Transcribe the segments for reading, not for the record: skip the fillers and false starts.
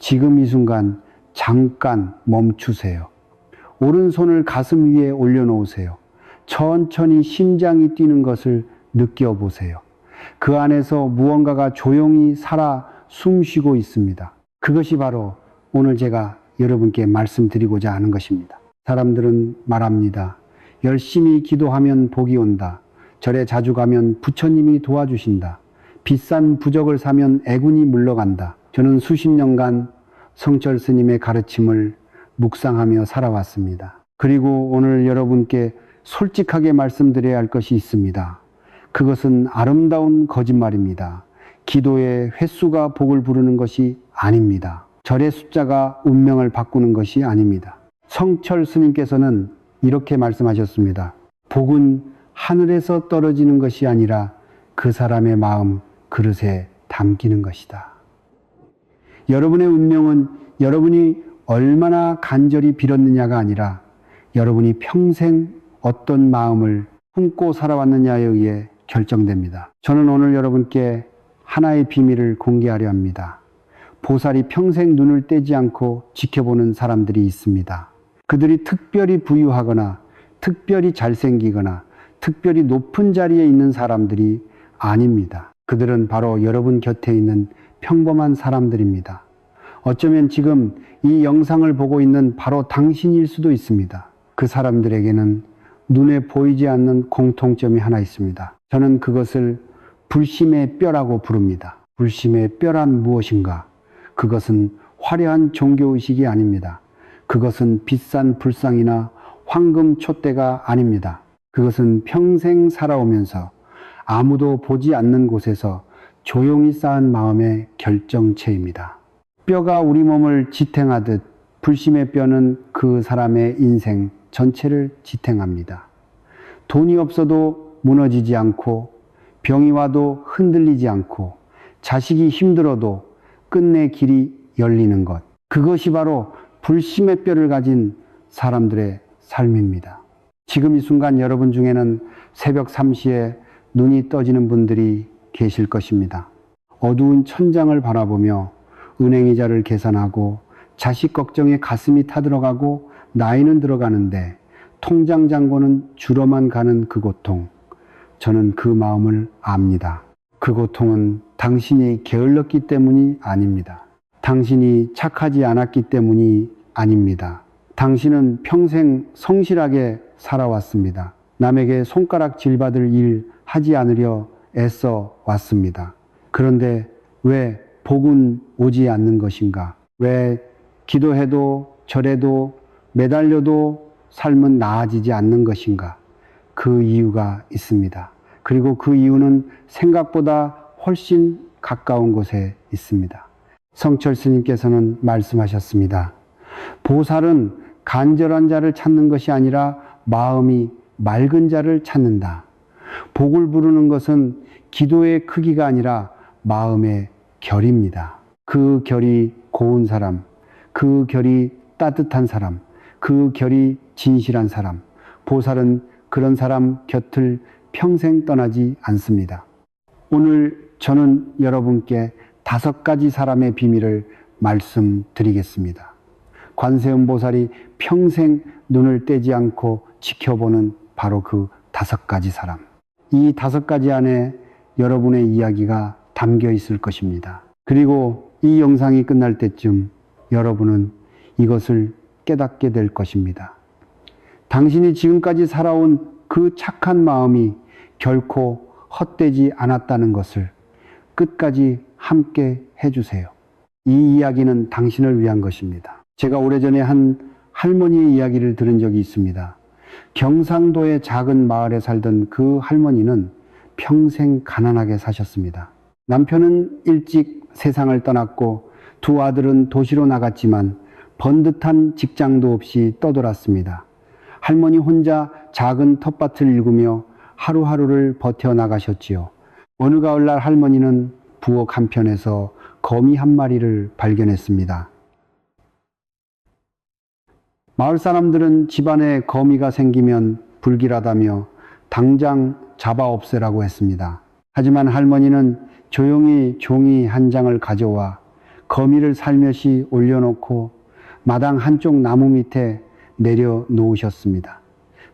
지금 이 순간 잠깐 멈추세요. 오른손을 가슴 위에 올려놓으세요. 천천히 심장이 뛰는 것을 느껴보세요. 그 안에서 무언가가 조용히 살아 숨쉬고 있습니다. 그것이 바로 오늘 제가 여러분께 말씀드리고자 하는 것입니다. 사람들은 말합니다. 열심히 기도하면 복이 온다. 절에 자주 가면 부처님이 도와주신다. 비싼 부적을 사면 애군이 물러간다. 저는 수십 년간 성철 스님의 가르침을 묵상하며 살아왔습니다. 그리고 오늘 여러분께 솔직하게 말씀드려야 할 것이 있습니다. 그것은 아름다운 거짓말입니다. 기도의 횟수가 복을 부르는 것이 아닙니다. 절의 숫자가 운명을 바꾸는 것이 아닙니다. 성철 스님께서는 이렇게 말씀하셨습니다. 복은 하늘에서 떨어지는 것이 아니라 그 사람의 마음 그릇에 담기는 것이다. 여러분의 운명은 여러분이 얼마나 간절히 빌었느냐가 아니라 여러분이 평생 어떤 마음을 품고 살아왔느냐에 의해 결정됩니다. 저는 오늘 여러분께 하나의 비밀을 공개하려 합니다. 보살이 평생 눈을 떼지 않고 지켜보는 사람들이 있습니다. 그들이 특별히 부유하거나 특별히 잘생기거나 특별히 높은 자리에 있는 사람들이 아닙니다. 그들은 바로 여러분 곁에 있는 평범한 사람들입니다. 어쩌면 지금 이 영상을 보고 있는 바로 당신일 수도 있습니다. 그 사람들에게는 눈에 보이지 않는 공통점이 하나 있습니다. 저는 그것을 불심의 뼈라고 부릅니다. 불심의 뼈란 무엇인가? 그것은 화려한 종교의식이 아닙니다. 그것은 비싼 불상이나 황금 촛대가 아닙니다. 그것은 평생 살아오면서 아무도 보지 않는 곳에서 조용히 쌓은 마음의 결정체입니다. 뼈가 우리 몸을 지탱하듯 불심의 뼈는 그 사람의 인생 전체를 지탱합니다. 돈이 없어도 무너지지 않고 병이 와도 흔들리지 않고 자식이 힘들어도 끝내 길이 열리는 것. 그것이 바로 불심의 뼈를 가진 사람들의 삶입니다. 지금 이 순간 여러분 중에는 새벽 3시에 눈이 떠지는 분들이 계실 것입니다. 어두운 천장을 바라보며 은행이자를 계산하고 자식 걱정에 가슴이 타들어가고 나이는 들어가는데 통장 잔고는 줄어만 가는 그 고통. 저는 그 마음을 압니다. 그 고통은 당신이 게을렀기 때문이 아닙니다. 당신이 착하지 않았기 때문이 아닙니다. 당신은 평생 성실하게 살아왔습니다. 남에게 손가락질 받을 일 하지 않으려 애써 왔습니다. 그런데 왜 복은 오지 않는 것인가? 왜 기도해도 절해도 매달려도 삶은 나아지지 않는 것인가? 그 이유가 있습니다. 그리고 그 이유는 생각보다 훨씬 가까운 곳에 있습니다. 성철 스님께서는 말씀하셨습니다. 보살은 간절한 자를 찾는 것이 아니라 마음이 맑은 자를 찾는다. 복을 부르는 것은 기도의 크기가 아니라 마음의 결입니다. 그 결이 고운 사람, 그 결이 따뜻한 사람, 그 결이 진실한 사람, 보살은 그런 사람 곁을 평생 떠나지 않습니다. 오늘 저는 여러분께 5가지 사람의 비밀을 말씀드리겠습니다. 관세음 보살이 평생 눈을 떼지 않고 지켜보는 바로 그 5가지 사람. 이 5가지 안에 여러분의 이야기가 담겨 있을 것입니다. 그리고 이 영상이 끝날 때쯤 여러분은 이것을 깨닫게 될 것입니다. 당신이 지금까지 살아온 그 착한 마음이 결코 헛되지 않았다는 것을 끝까지 함께 해주세요. 이 이야기는 당신을 위한 것입니다. 제가 오래전에 한 할머니의 이야기를 들은 적이 있습니다. 경상도의 작은 마을에 살던 그 할머니는 평생 가난하게 사셨습니다. 남편은 일찍 세상을 떠났고 두 아들은 도시로 나갔지만 번듯한 직장도 없이 떠돌았습니다. 할머니 혼자 작은 텃밭을 일구며 하루하루를 버텨나가셨지요. 어느 가을날 할머니는 부엌 한편에서 거미 한 마리를 발견했습니다. 마을 사람들은 집안에 거미가 생기면 불길하다며 당장 잡아 없애라고 했습니다. 하지만 할머니는 조용히 종이 한 장을 가져와 거미를 살며시 올려놓고 마당 한쪽 나무 밑에 내려놓으셨습니다.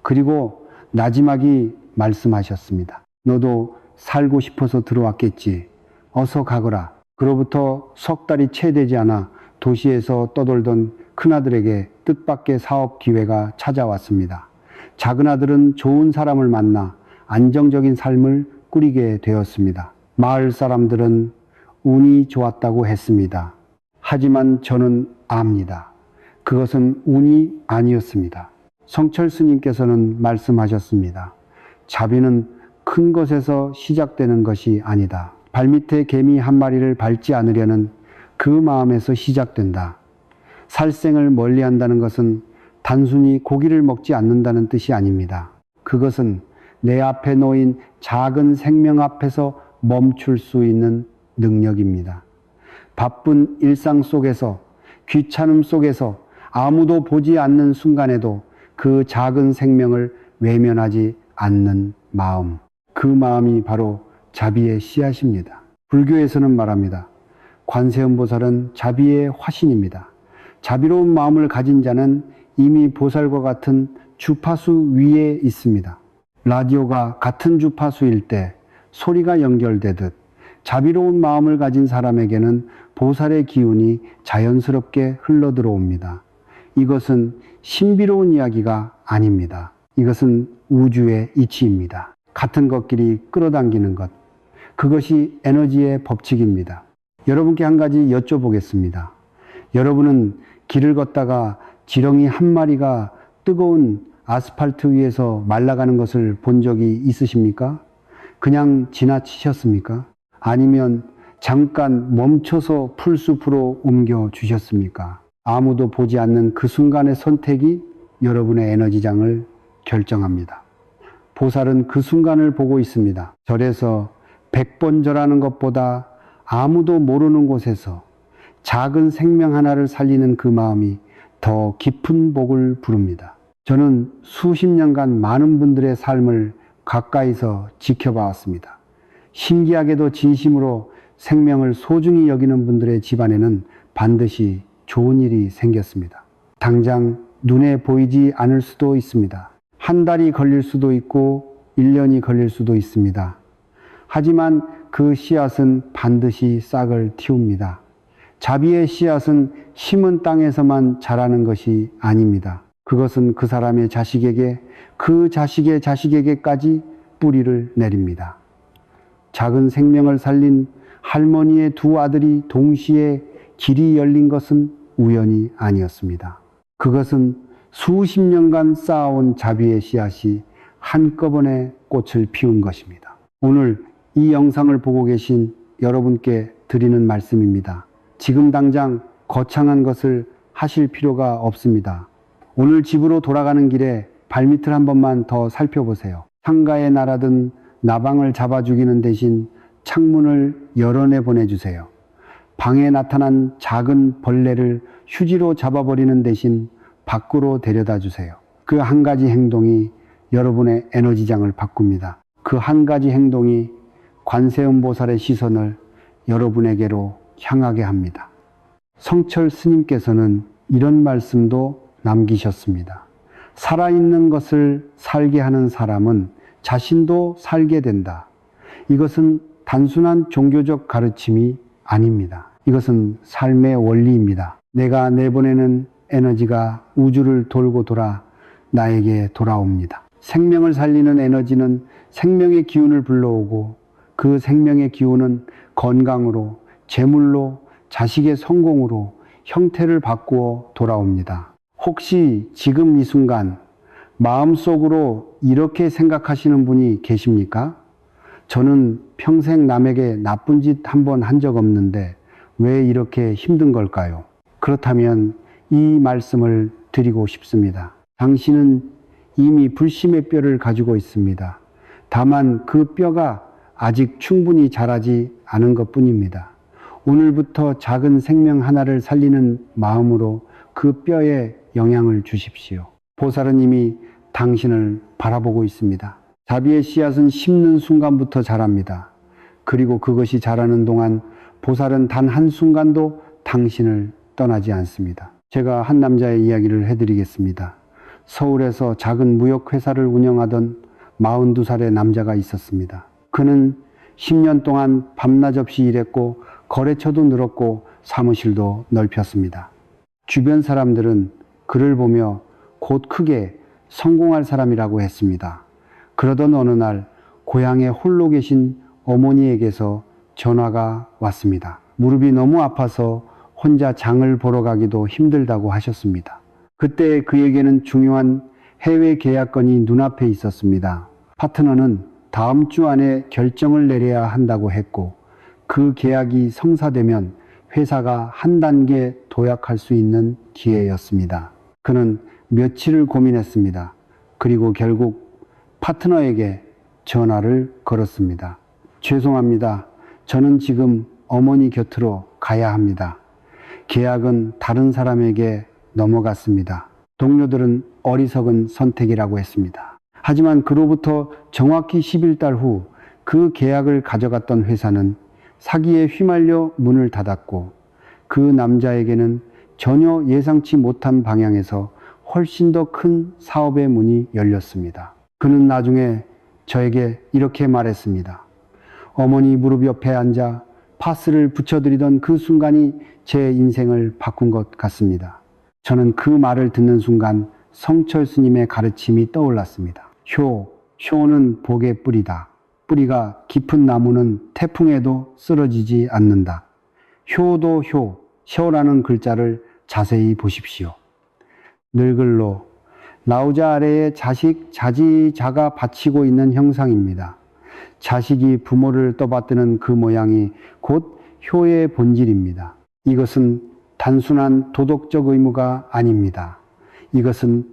그리고 나지막이 말씀하셨습니다. 너도 살고 싶어서 들어왔겠지. 어서 가거라. 그로부터 석 달이 채 되지 않아 도시에서 떠돌던 큰아들에게 뜻밖의 사업 기회가 찾아왔습니다. 작은 아들은 좋은 사람을 만나 안정적인 삶을 꾸리게 되었습니다. 마을 사람들은 운이 좋았다고 했습니다. 하지만 저는 압니다. 그것은 운이 아니었습니다. 성철 스님께서는 말씀하셨습니다. 자비는 큰 것에서 시작되는 것이 아니다. 발밑에 개미 한 마리를 밟지 않으려는 그 마음에서 시작된다. 살생을 멀리한다는 것은 단순히 고기를 먹지 않는다는 뜻이 아닙니다. 그것은 내 앞에 놓인 작은 생명 앞에서 멈출 수 있는 능력입니다. 바쁜 일상 속에서, 귀찮음 속에서 아무도 보지 않는 순간에도 그 작은 생명을 외면하지 않는 마음, 그 마음이 바로 자비의 씨앗입니다. 불교에서는 말합니다. 관세음보살은 자비의 화신입니다. 자비로운 마음을 가진 자는 이미 보살과 같은 주파수 위에 있습니다. 라디오가 같은 주파수일 때 소리가 연결되듯 자비로운 마음을 가진 사람에게는 보살의 기운이 자연스럽게 흘러들어옵니다. 이것은 신비로운 이야기가 아닙니다. 이것은 우주의 이치입니다. 같은 것끼리 끌어당기는 것. 그것이 에너지의 법칙입니다. 여러분께 한 가지 여쭤보겠습니다. 여러분은 길을 걷다가 지렁이 한 마리가 뜨거운 아스팔트 위에서 말라가는 것을 본 적이 있으십니까? 그냥 지나치셨습니까? 아니면 잠깐 멈춰서 풀숲으로 옮겨 주셨습니까? 아무도 보지 않는 그 순간의 선택이 여러분의 에너지장을 결정합니다. 보살은 그 순간을 보고 있습니다. 절에서 100번 절하는 것보다 아무도 모르는 곳에서 작은 생명 하나를 살리는 그 마음이 더 깊은 복을 부릅니다. 저는 수십 년간 많은 분들의 삶을 가까이서 지켜봐왔습니다. 신기하게도 진심으로 생명을 소중히 여기는 분들의 집안에는 반드시 좋은 일이 생겼습니다. 당장 눈에 보이지 않을 수도 있습니다. 한 달이 걸릴 수도 있고 1년이 걸릴 수도 있습니다. 하지만 그 씨앗은 반드시 싹을 틔웁니다. 자비의 씨앗은 심은 땅에서만 자라는 것이 아닙니다. 그것은 그 사람의 자식에게, 그 자식의 자식에게까지 뿌리를 내립니다. 작은 생명을 살린 할머니의 두 아들이 동시에 길이 열린 것은 우연이 아니었습니다. 그것은 수십 년간 쌓아온 자비의 씨앗이 한꺼번에 꽃을 피운 것입니다. 오늘 이 영상을 보고 계신 여러분께 드리는 말씀입니다. 지금 당장 거창한 것을 하실 필요가 없습니다. 오늘 집으로 돌아가는 길에 발밑을 한 번만 더 살펴보세요. 상가에 날아든 나방을 잡아 죽이는 대신 창문을 열어내 보내주세요. 방에 나타난 작은 벌레를 휴지로 잡아버리는 대신 밖으로 데려다 주세요. 그 한 가지 행동이 여러분의 에너지장을 바꿉니다. 그 한 가지 행동이 관세음보살의 시선을 여러분에게로 향하게 합니다. 성철 스님께서는 이런 말씀도 남기셨습니다. 살아있는 것을 살게 하는 사람은 자신도 살게 된다. 이것은 단순한 종교적 가르침이 아닙니다. 이것은 삶의 원리입니다. 내가 내보내는 에너지가 우주를 돌고 돌아 나에게 돌아옵니다. 생명을 살리는 에너지는 생명의 기운을 불러오고 그 생명의 기운은 건강으로, 재물로, 자식의 성공으로 형태를 바꾸어 돌아옵니다. 혹시 지금 이 순간 마음속으로 이렇게 생각하시는 분이 계십니까? 저는 평생 남에게 나쁜 짓 한 번 한 적 없는데 왜 이렇게 힘든 걸까요? 그렇다면 이 말씀을 드리고 싶습니다. 당신은 이미 불심의 뼈를 가지고 있습니다. 다만 그 뼈가 아직 충분히 자라지 않은 것 뿐입니다. 오늘부터 작은 생명 하나를 살리는 마음으로 그 뼈에 영향을 주십시오. 보살은 이미 당신을 바라보고 있습니다. 자비의 씨앗은 심는 순간부터 자랍니다. 그리고 그것이 자라는 동안 보살은 단 한순간도 당신을 떠나지 않습니다. 제가 한 남자의 이야기를 해드리겠습니다. 서울에서 작은 무역회사를 운영하던 42살의 남자가 있었습니다. 그는 10년 동안 밤낮 없이 일했고 거래처도 늘었고 사무실도 넓혔습니다. 주변 사람들은 그를 보며 곧 크게 성공할 사람이라고 했습니다. 그러던 어느 날 고향에 홀로 계신 어머니에게서 전화가 왔습니다. 무릎이 너무 아파서 혼자 장을 보러 가기도 힘들다고 하셨습니다. 그때 그에게는 중요한 해외 계약건이 눈앞에 있었습니다. 파트너는 다음 주 안에 결정을 내려야 한다고 했고 그 계약이 성사되면 회사가 한 단계 도약할 수 있는 기회였습니다. 그는 며칠을 고민했습니다. 그리고 결국 파트너에게 전화를 걸었습니다. 죄송합니다. 저는 지금 어머니 곁으로 가야 합니다. 계약은 다른 사람에게 넘어갔습니다. 동료들은 어리석은 선택이라고 했습니다. 하지만 그로부터 정확히 10일 후 그 계약을 가져갔던 회사는 사기에 휘말려 문을 닫았고 그 남자에게는 전혀 예상치 못한 방향에서 훨씬 더 큰 사업의 문이 열렸습니다. 그는 나중에 저에게 이렇게 말했습니다. 어머니 무릎 옆에 앉아 파스를 붙여드리던 그 순간이 제 인생을 바꾼 것 같습니다. 저는 그 말을 듣는 순간 성철 스님의 가르침이 떠올랐습니다. 효는 복의 뿌리다. 뿌리가 깊은 나무는 태풍에도 쓰러지지 않는다. 효도 효라는 글자를 자세히 보십시오. 늙을로 나우자 아래에 자식, 자지자가 바치고 있는 형상입니다. 자식이 부모를 떠받드는 그 모양이 곧 효의 본질입니다. 이것은 단순한 도덕적 의무가 아닙니다. 이것은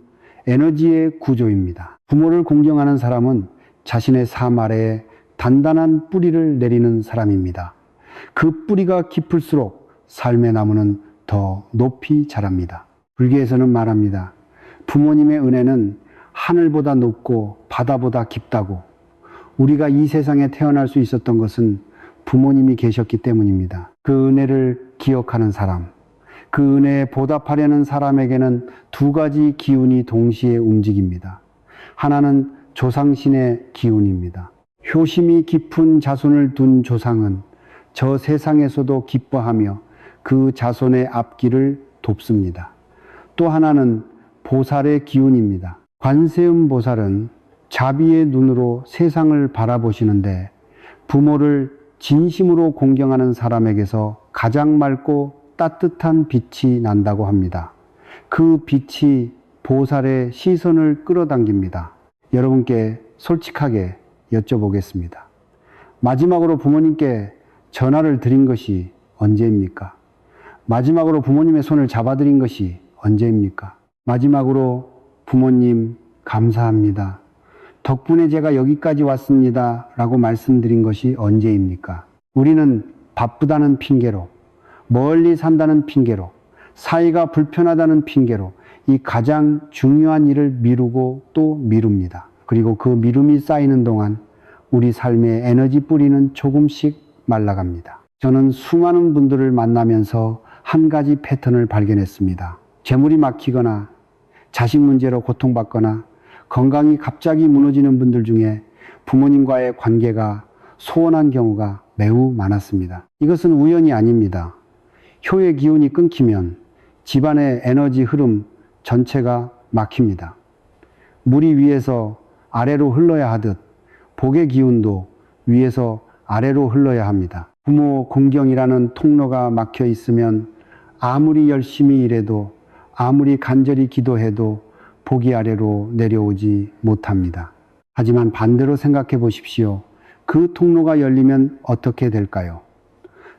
에너지의 구조입니다. 부모를 공경하는 사람은 자신의 삶 아래에 단단한 뿌리를 내리는 사람입니다. 그 뿌리가 깊을수록 삶의 나무는 더 높이 자랍니다. 불교에서는 말합니다. 부모님의 은혜는 하늘보다 높고 바다보다 깊다고. 우리가 이 세상에 태어날 수 있었던 것은 부모님이 계셨기 때문입니다. 그 은혜를 기억하는 사람, 그 은혜에 보답하려는 사람에게는 두 가지 기운이 동시에 움직입니다. 하나는 조상신의 기운입니다. 효심이 깊은 자손을 둔 조상은 저 세상에서도 기뻐하며 그 자손의 앞길을 돕습니다. 또 하나는 보살의 기운입니다. 관세음 보살은 자비의 눈으로 세상을 바라보시는데 부모를 진심으로 공경하는 사람에게서 가장 맑고 따뜻한 빛이 난다고 합니다. 그 빛이 보살의 시선을 끌어당깁니다. 여러분께 솔직하게 여쭤보겠습니다. 마지막으로 부모님께 전화를 드린 것이 언제입니까? 마지막으로 부모님의 손을 잡아드린 것이 언제입니까? 마지막으로 부모님 감사합니다. 덕분에 제가 여기까지 왔습니다. 라고 말씀드린 것이 언제입니까? 우리는 바쁘다는 핑계로, 멀리 산다는 핑계로, 사이가 불편하다는 핑계로 이 가장 중요한 일을 미루고 또 미룹니다. 그리고 그 미움이 쌓이는 동안 우리 삶의 에너지 뿌리는 조금씩 말라갑니다. 저는 수많은 분들을 만나면서 한 가지 패턴을 발견했습니다. 재물이 막히거나 자식 문제로 고통받거나 건강이 갑자기 무너지는 분들 중에 부모님과의 관계가 소원한 경우가 매우 많았습니다. 이것은 우연이 아닙니다. 효의 기운이 끊기면 집안의 에너지 흐름 전체가 막힙니다. 물이 위에서 아래로 흘러야 하듯 복의 기운도 위에서 아래로 흘러야 합니다. 부모 공경이라는 통로가 막혀 있으면 아무리 열심히 일해도 아무리 간절히 기도해도 복이 아래로 내려오지 못합니다. 하지만 반대로 생각해 보십시오. 그 통로가 열리면 어떻게 될까요?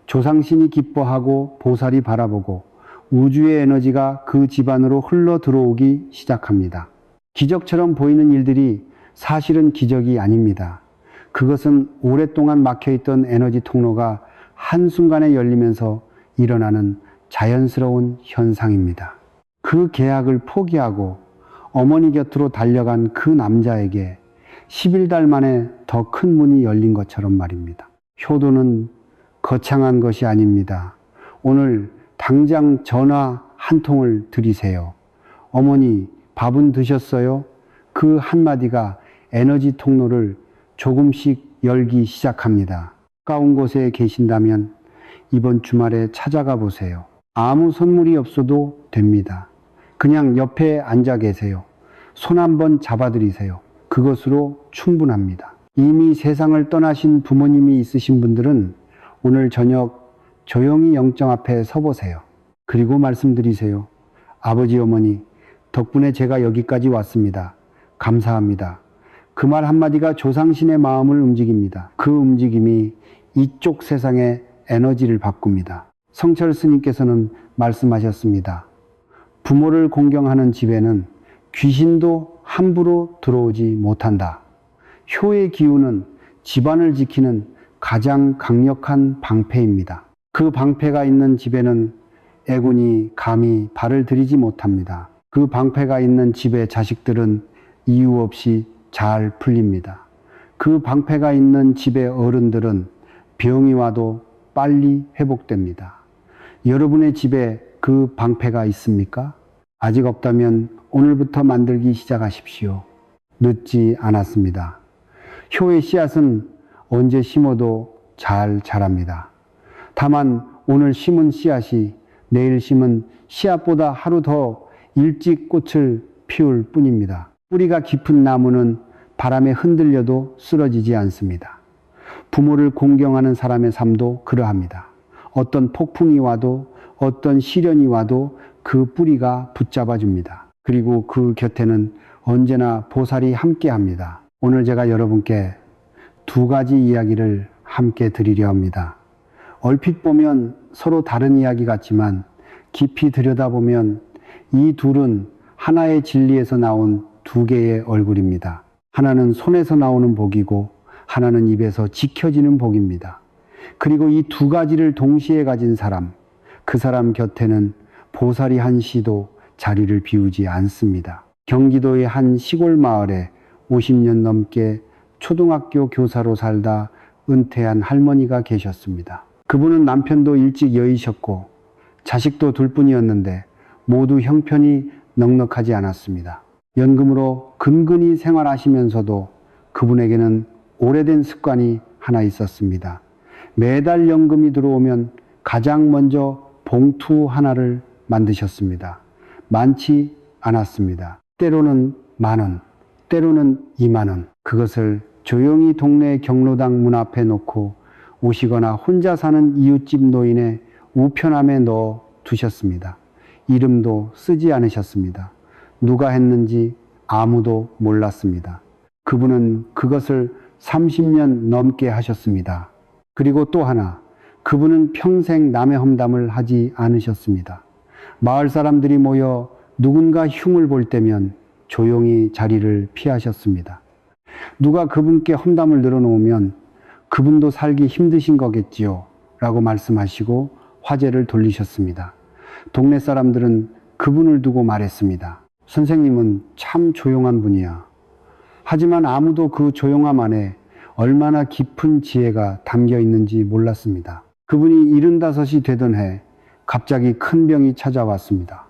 조상신이 기뻐하고 보살이 바라보고 우주의 에너지가 그 집안으로 흘러 들어오기 시작합니다. 기적처럼 보이는 일들이 사실은 기적이 아닙니다. 그것은 오랫동안 막혀있던 에너지 통로가 한순간에 열리면서 일어나는 자연스러운 현상입니다. 그 계약을 포기하고 어머니 곁으로 달려간 그 남자에게 11달 만에 더 큰 문이 열린 것처럼 말입니다. 효도는 거창한 것이 아닙니다. 오늘 당장 전화 한 통을 드리세요. 어머니, 밥은 드셨어요? 그 한마디가 에너지 통로를 조금씩 열기 시작합니다. 가까운 곳에 계신다면 이번 주말에 찾아가 보세요. 아무 선물이 없어도 됩니다. 그냥 옆에 앉아 계세요. 손 한번 잡아드리세요. 그것으로 충분합니다. 이미 세상을 떠나신 부모님이 있으신 분들은 오늘 저녁 조용히 영정 앞에 서보세요. 그리고 말씀드리세요. 아버지, 어머니, 덕분에 제가 여기까지 왔습니다. 감사합니다. 그 말 한마디가 조상신의 마음을 움직입니다. 그 움직임이 이쪽 세상의 에너지를 바꿉니다. 성철 스님께서는 말씀하셨습니다. 부모를 공경하는 집에는 귀신도 함부로 들어오지 못한다. 효의 기운은 집안을 지키는 가장 강력한 방패입니다. 그 방패가 있는 집에는 애군이 감히 발을 들이지 못합니다. 그 방패가 있는 집의 자식들은 이유 없이 잘 풀립니다. 그 방패가 있는 집의 어른들은 병이 와도 빨리 회복됩니다. 여러분의 집에 그 방패가 있습니까? 아직 없다면 오늘부터 만들기 시작하십시오. 늦지 않았습니다. 효의 씨앗은 언제 심어도 잘 자랍니다. 다만 오늘 심은 씨앗이 내일 심은 씨앗보다 하루 더 일찍 꽃을 피울 뿐입니다. 뿌리가 깊은 나무는 바람에 흔들려도 쓰러지지 않습니다. 부모를 공경하는 사람의 삶도 그러합니다. 어떤 폭풍이 와도 어떤 시련이 와도 그 뿌리가 붙잡아 줍니다. 그리고 그 곁에는 언제나 보살이 함께 합니다. 오늘 제가 여러분께 두 가지 이야기를 함께 드리려 합니다. 얼핏 보면 서로 다른 이야기 같지만 깊이 들여다보면 이 둘은 하나의 진리에서 나온 두 개의 얼굴입니다. 하나는 손에서 나오는 복이고 하나는 입에서 지켜지는 복입니다. 그리고 이 두 가지를 동시에 가진 사람, 그 사람 곁에는 보살이 한시도 자리를 비우지 않습니다. 경기도의 한 시골 마을에 50년 넘게 초등학교 교사로 살다 은퇴한 할머니가 계셨습니다. 그분은 남편도 일찍 여의셨고 자식도 둘뿐이었는데 모두 형편이 넉넉하지 않았습니다. 연금으로 근근히 생활하시면서도 그분에게는 오래된 습관이 하나 있었습니다. 매달 연금이 들어오면 가장 먼저 봉투 하나를 만드셨습니다. 많지 않았습니다. 때로는 10,000원, 때로는 20,000원. 그것을 조용히 동네 경로당 문 앞에 놓고 오시거나 혼자 사는 이웃집 노인의 우편함에 넣어 두셨습니다. 이름도 쓰지 않으셨습니다. 누가 했는지 아무도 몰랐습니다. 그분은 그것을 30년 넘게 하셨습니다. 그리고 또 하나, 그분은 평생 남의 험담을 하지 않으셨습니다. 마을 사람들이 모여 누군가 흉을 볼 때면 조용히 자리를 피하셨습니다. 누가 그분께 험담을 늘어놓으면 그분도 살기 힘드신 거겠지요 라고 말씀하시고 화제를 돌리셨습니다. 동네 사람들은 그분을 두고 말했습니다. 선생님은 참 조용한 분이야. 하지만 아무도 그 조용함 안에 얼마나 깊은 지혜가 담겨 있는지 몰랐습니다. 그분이 75이 되던 해 갑자기 큰 병이 찾아왔습니다.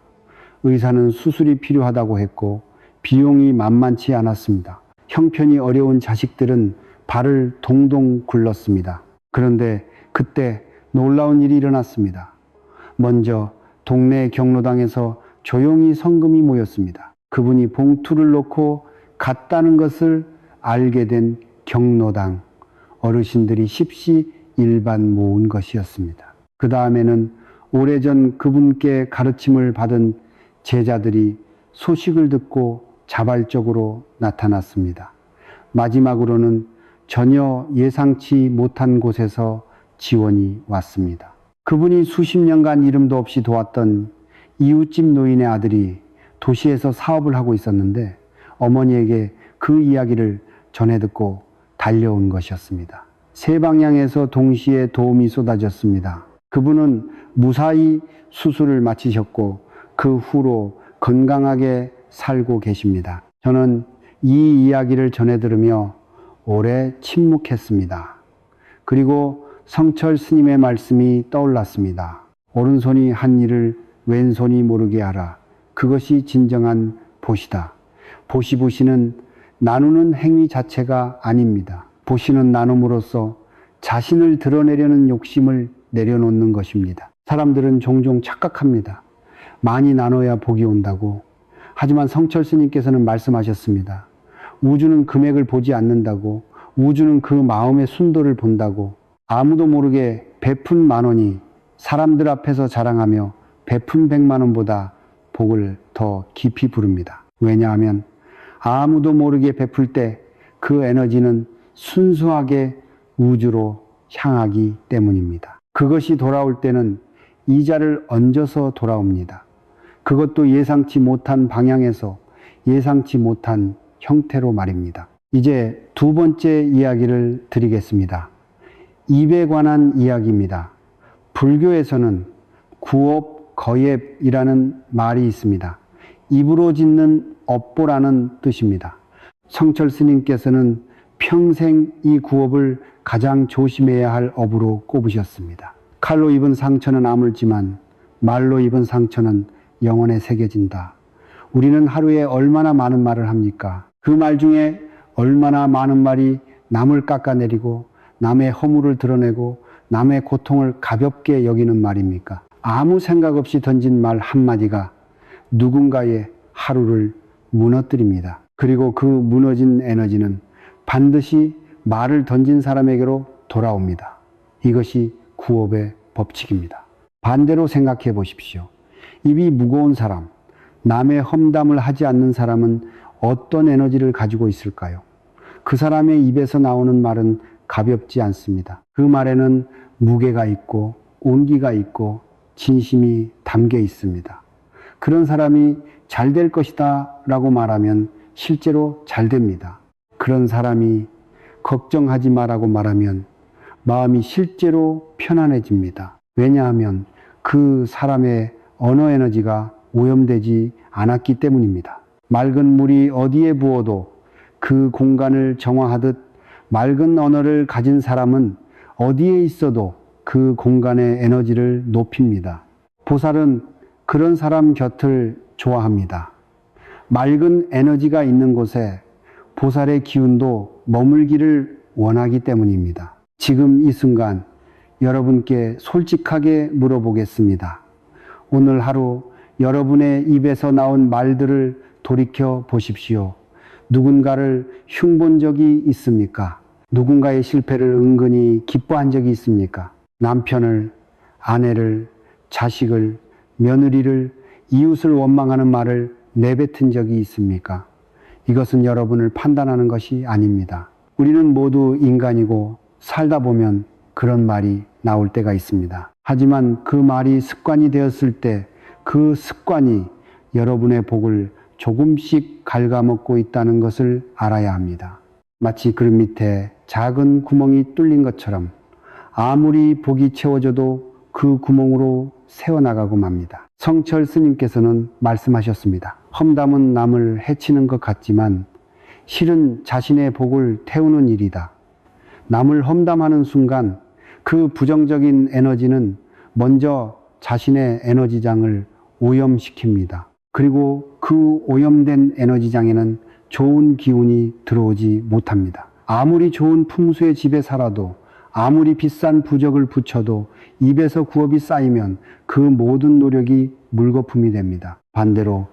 의사는 수술이 필요하다고 했고 비용이 만만치 않았습니다. 형편이 어려운 자식들은 발을 동동 굴렀습니다. 그런데 그때 놀라운 일이 일어났습니다. 먼저 동네 경로당에서 조용히 성금이 모였습니다. 그분이 봉투를 놓고 갔다는 것을 알게 된 경로당 어르신들이 십시일반 모은 것이었습니다. 그 다음에는 오래전 그분께 가르침을 받은 제자들이 소식을 듣고 자발적으로 나타났습니다. 마지막으로는 전혀 예상치 못한 곳에서 지원이 왔습니다. 그분이 수십 년간 이름도 없이 도왔던 이웃집 노인의 아들이 도시에서 사업을 하고 있었는데 어머니에게 그 이야기를 전해 듣고 달려온 것이었습니다. 세 방향에서 동시에 도움이 쏟아졌습니다. 그분은 무사히 수술을 마치셨고 그 후로 건강하게 살고 계십니다. 저는 이 이야기를 전해 들으며 오래 침묵했습니다. 그리고 성철 스님의 말씀이 떠올랐습니다. 오른손이 한 일을 왼손이 모르게 하라. 그것이 진정한 보시다. 보시는 나누는 행위 자체가 아닙니다. 보시는 나눔으로써 자신을 드러내려는 욕심을 내려놓는 것입니다. 사람들은 종종 착각합니다. 많이 나눠야 복이 온다고. 하지만 성철 스님께서는 말씀하셨습니다. 우주는 금액을 보지 않는다고. 우주는 그 마음의 순도를 본다고. 아무도 모르게 베푼 10,000원이 사람들 앞에서 자랑하며 베푼 100,000원보다 복을 더 깊이 부릅니다. 왜냐하면 아무도 모르게 베풀 때 그 에너지는 순수하게 우주로 향하기 때문입니다. 그것이 돌아올 때는 이자를 얹어서 돌아옵니다. 그것도 예상치 못한 방향에서 예상치 못한 형태로 말입니다. 이제 두 번째 이야기를 드리겠습니다. 입에 관한 이야기입니다. 불교에서는 구업, 거옙이라는 말이 있습니다. 입으로 짓는 업보라는 뜻입니다. 성철 스님께서는 평생 이 구업을 가장 조심해야 할 업으로 꼽으셨습니다. 칼로 입은 상처는 아물지만 말로 입은 상처는 영혼에 새겨진다. 우리는 하루에 얼마나 많은 말을 합니까? 그 말 중에 얼마나 많은 말이 남을 깎아내리고 남의 허물을 드러내고 남의 고통을 가볍게 여기는 말입니까? 아무 생각 없이 던진 말 한마디가 누군가의 하루를 무너뜨립니다. 그리고 그 무너진 에너지는 반드시 말을 던진 사람에게로 돌아옵니다. 이것이 구업의 법칙입니다. 반대로 생각해 보십시오. 입이 무거운 사람, 남의 험담을 하지 않는 사람은 어떤 에너지를 가지고 있을까요? 그 사람의 입에서 나오는 말은 가볍지 않습니다. 그 말에는 무게가 있고 온기가 있고 진심이 담겨 있습니다. 그런 사람이 잘 될 것이다 라고 말하면 실제로 잘 됩니다. 그런 사람이 걱정하지 마라고 말하면 마음이 실제로 편안해집니다. 왜냐하면 그 사람의 언어 에너지가 오염되지 않았기 때문입니다. 맑은 물이 어디에 부어도 그 공간을 정화하듯 맑은 언어를 가진 사람은 어디에 있어도 그 공간의 에너지를 높입니다. 보살은 그런 사람 곁을 좋아합니다. 맑은 에너지가 있는 곳에 보살의 기운도 머물기를 원하기 때문입니다. 지금 이 순간 여러분께 솔직하게 물어보겠습니다. 오늘 하루 여러분의 입에서 나온 말들을 돌이켜 보십시오. 누군가를 흉본 적이 있습니까? 누군가의 실패를 은근히 기뻐한 적이 있습니까? 남편을, 아내를, 자식을, 며느리를, 이웃을 원망하는 말을 내뱉은 적이 있습니까? 이것은 여러분을 판단하는 것이 아닙니다. 우리는 모두 인간이고 살다 보면 그런 말이 나올 때가 있습니다. 하지만 그 말이 습관이 되었을 때 그 습관이 여러분의 복을 조금씩 갉아먹고 있다는 것을 알아야 합니다. 마치 그 밑에 작은 구멍이 뚫린 것처럼 아무리 복이 채워져도 그 구멍으로 새어나가고 맙니다. 성철 스님께서는 말씀하셨습니다. 험담은 남을 해치는 것 같지만 실은 자신의 복을 태우는 일이다. 남을 험담하는 순간 그 부정적인 에너지는 먼저 자신의 에너지장을 오염시킵니다. 그리고 그 오염된 에너지장에는 좋은 기운이 들어오지 못합니다. 아무리 좋은 풍수의 집에 살아도 아무리 비싼 부적을 붙여도 입에서 구업이 쌓이면 그 모든 노력이 물거품이 됩니다. 반대로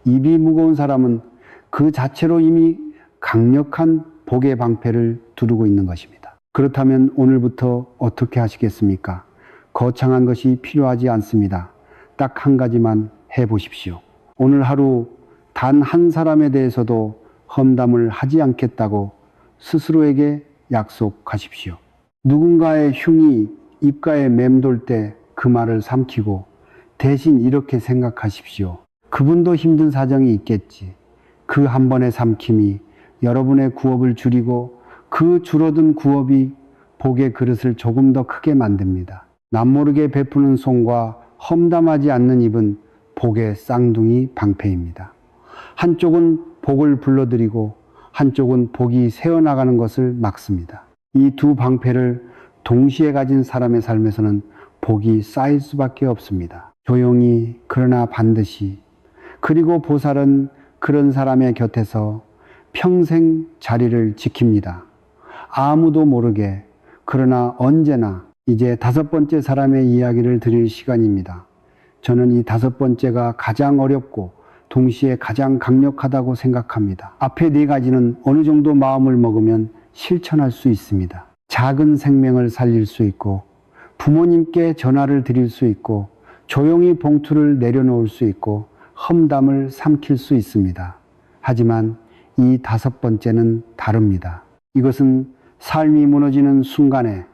입이 무거운 사람은 그 자체로 이미 강력한 복의 방패를 두르고 있는 것입니다. 그렇다면 오늘부터 어떻게 하시겠습니까? 거창한 것이 필요하지 않습니다. 딱 한 가지만 해보십시오. 오늘 하루 단 한 사람에 대해서도 험담을 하지 않겠다고 스스로에게 약속하십시오. 누군가의 흉이 입가에 맴돌 때 그 말을 삼키고 대신 이렇게 생각하십시오. 그분도 힘든 사정이 있겠지. 그 한 번의 삼킴이 여러분의 구업을 줄이고 그 줄어든 구업이 복의 그릇을 조금 더 크게 만듭니다. 남모르게 베푸는 손과 험담하지 않는 입은 복의 쌍둥이 방패입니다. 한쪽은 복을 불러들이고 한쪽은 복이 새어나가는 것을 막습니다. 이 두 방패를 동시에 가진 사람의 삶에서는 복이 쌓일 수밖에 없습니다. 조용히 그러나 반드시, 그리고 보살은 그런 사람의 곁에서 평생 자리를 지킵니다. 아무도 모르게, 그러나 언제나. 이제 5번째 사람의 이야기를 드릴 시간입니다. 저는 이 5번째가 가장 어렵고 동시에 가장 강력하다고 생각합니다. 앞에 4가지는 어느 정도 마음을 먹으면 실천할 수 있습니다. 작은 생명을 살릴 수 있고, 부모님께 전화를 드릴 수 있고, 조용히 봉투를 내려놓을 수 있고, 험담을 삼킬 수 있습니다. 하지만 이 5번째는 다릅니다. 이것은 삶이 무너지는 순간에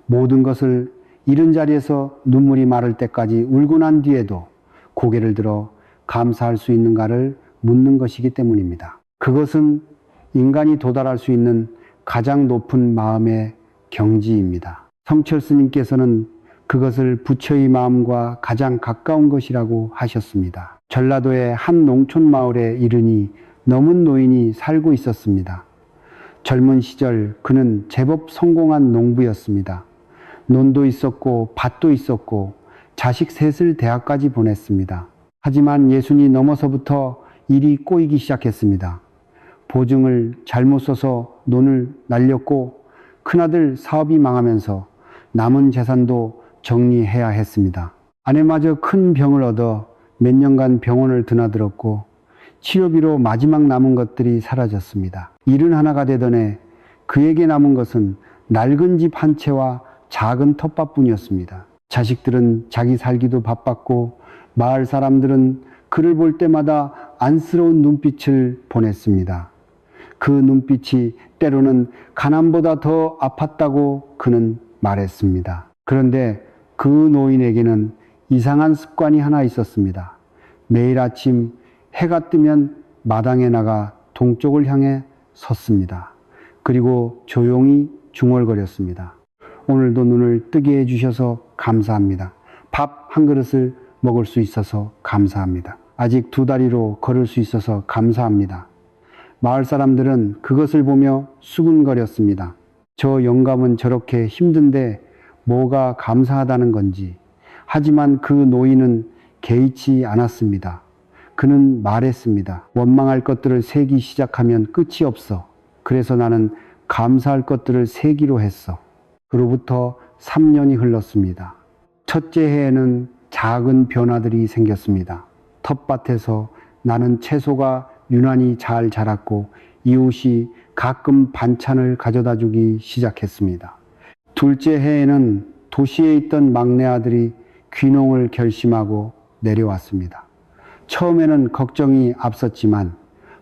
모든 것을 잃은 자리에서 눈물이 마를 때까지 울고 난 뒤에도 고개를 들어 감사할 수 있는가를 묻는 것이기 때문입니다. 그것은 인간이 도달할 수 있는 가장 높은 마음의 경지입니다. 성철 스님께서는 그것을 부처의 마음과 가장 가까운 것이라고 하셨습니다. 전라도의 한 농촌 마을에 이르니 넘은 노인이 살고 있었습니다. 젊은 시절 그는 제법 성공한 농부였습니다. 논도 있었고 밭도 있었고 자식 셋을 대학까지 보냈습니다. 하지만 예순이 넘어서부터 일이 꼬이기 시작했습니다. 보증을 잘못 써서 논을 날렸고 큰아들 사업이 망하면서 남은 재산도 정리해야 했습니다. 아내마저 큰 병을 얻어 몇 년간 병원을 드나들었고 치료비로 마지막 남은 것들이 사라졌습니다. 71가 되던 해 그에게 남은 것은 낡은 집 한 채와 작은 텃밭뿐이었습니다. 자식들은 자기 살기도 바빴고 마을 사람들은 그를 볼 때마다 안쓰러운 눈빛을 보냈습니다. 그 눈빛이 때로는 가난보다 더 아팠다고 그는 말했습니다. 그런데 그 노인에게는 이상한 습관이 하나 있었습니다. 매일 아침 해가 뜨면 마당에 나가 동쪽을 향해 섰습니다. 그리고 조용히 중얼거렸습니다. 오늘도 눈을 뜨게 해주셔서 감사합니다. 밥 한 그릇을 먹을 수 있어서 감사합니다. 아직 2다리로 걸을 수 있어서 감사합니다. 마을 사람들은 그것을 보며 수군거렸습니다. 저 영감은 저렇게 힘든데 뭐가 감사하다는 건지. 하지만 그 노인은 개의치 않았습니다. 그는 말했습니다. 원망할 것들을 세기 시작하면 끝이 없어. 그래서 나는 감사할 것들을 세기로 했어. 그로부터 3년이 흘렀습니다. 첫째 해에는 작은 변화들이 생겼습니다. 텃밭에서 나는 채소가 유난히 잘 자랐고 이웃이 가끔 반찬을 가져다 주기 시작했습니다. 둘째 해에는 도시에 있던 막내 아들이 귀농을 결심하고 내려왔습니다. 처음에는 걱정이 앞섰지만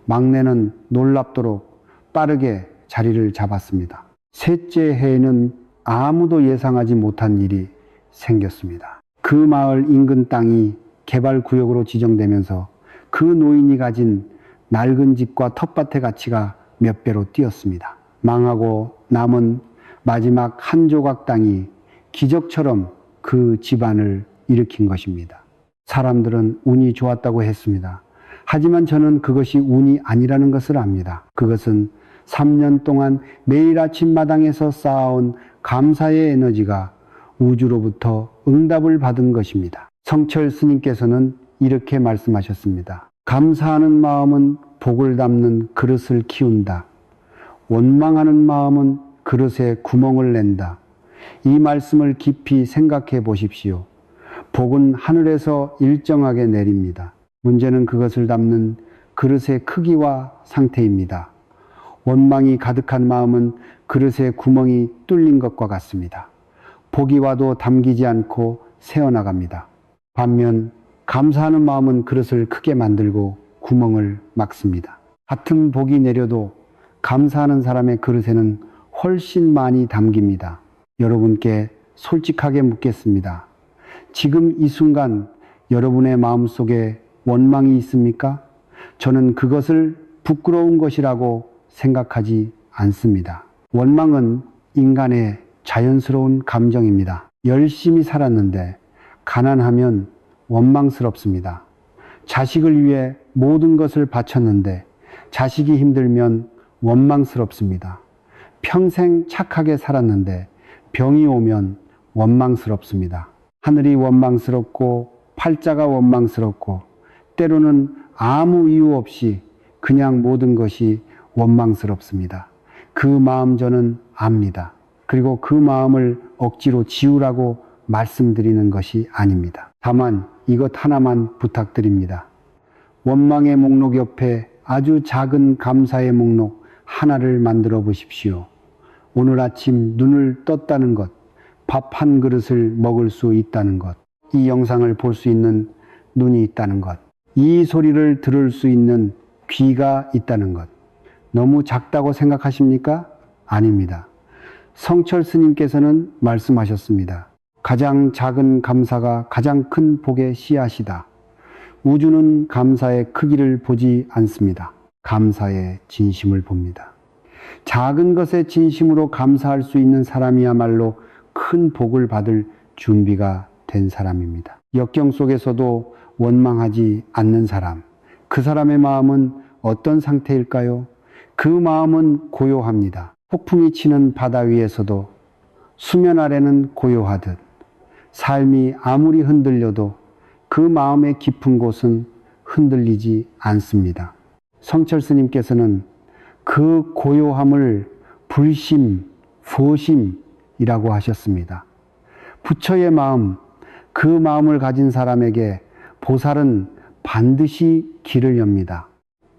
막내는 놀랍도록 빠르게 자리를 잡았습니다. 셋째 해에는 아무도 예상하지 못한 일이 생겼습니다. 그 마을 인근 땅이 개발구역으로 지정되면서 그 노인이 가진 낡은 집과 텃밭의 가치가 몇 배로 뛰었습니다. 망하고 남은 마지막 한 조각 땅이 기적처럼 그 집안을 일으킨 것입니다. 사람들은 운이 좋았다고 했습니다. 하지만 저는 그것이 운이 아니라는 것을 압니다. 그것은 3년 동안 매일 아침 마당에서 쌓아온 감사의 에너지가 우주로부터 응답을 받은 것입니다. 성철 스님께서는 이렇게 말씀하셨습니다. 감사하는 마음은 복을 담는 그릇을 키운다. 원망하는 마음은 그릇에 구멍을 낸다. 이 말씀을 깊이 생각해 보십시오. 복은 하늘에서 일정하게 내립니다. 문제는 그것을 담는 그릇의 크기와 상태입니다. 원망이 가득한 마음은 그릇에 구멍이 뚫린 것과 같습니다. 복이 와도 담기지 않고 새어나갑니다. 반면 감사하는 마음은 그릇을 크게 만들고 구멍을 막습니다. 같은 복이 내려도 감사하는 사람의 그릇에는 훨씬 많이 담깁니다. 여러분께 솔직하게 묻겠습니다. 지금 이 순간 여러분의 마음속에 원망이 있습니까? 저는 그것을 부끄러운 것이라고 생각하지 않습니다. 원망은 인간의 자연스러운 감정입니다. 열심히 살았는데 가난하면 원망스럽습니다. 자식을 위해 모든 것을 바쳤는데 자식이 힘들면 원망스럽습니다. 평생 착하게 살았는데 병이 오면 원망스럽습니다. 하늘이 원망스럽고 팔자가 원망스럽고 때로는 아무 이유 없이 그냥 모든 것이 원망스럽습니다. 그 마음 저는 압니다. 그리고 그 마음을 억지로 지우라고 말씀드리는 것이 아닙니다. 다만 이것 하나만 부탁드립니다. 원망의 목록 옆에 아주 작은 감사의 목록 하나를 만들어 보십시오. 오늘 아침 눈을 떴다는 것, 밥 한 그릇을 먹을 수 있다는 것, 이 영상을 볼 수 있는 눈이 있다는 것, 이 소리를 들을 수 있는 귀가 있다는 것. 너무 작다고 생각하십니까? 아닙니다. 성철 스님께서는 말씀하셨습니다. 가장 작은 감사가 가장 큰 복의 씨앗이다. 우주는 감사의 크기를 보지 않습니다. 감사의 진심을 봅니다. 작은 것에 진심으로 감사할 수 있는 사람이야말로 큰 복을 받을 준비가 된 사람입니다. 역경 속에서도 원망하지 않는 사람, 그 사람의 마음은 어떤 상태일까요? 그 마음은 고요합니다. 폭풍이 치는 바다 위에서도 수면 아래는 고요하듯 삶이 아무리 흔들려도 그 마음의 깊은 곳은 흔들리지 않습니다. 성철 스님께서는 그 고요함을 불심, 보심이라고 하셨습니다. 부처의 마음, 그 마음을 가진 사람에게 보살은 반드시 길을 엽니다.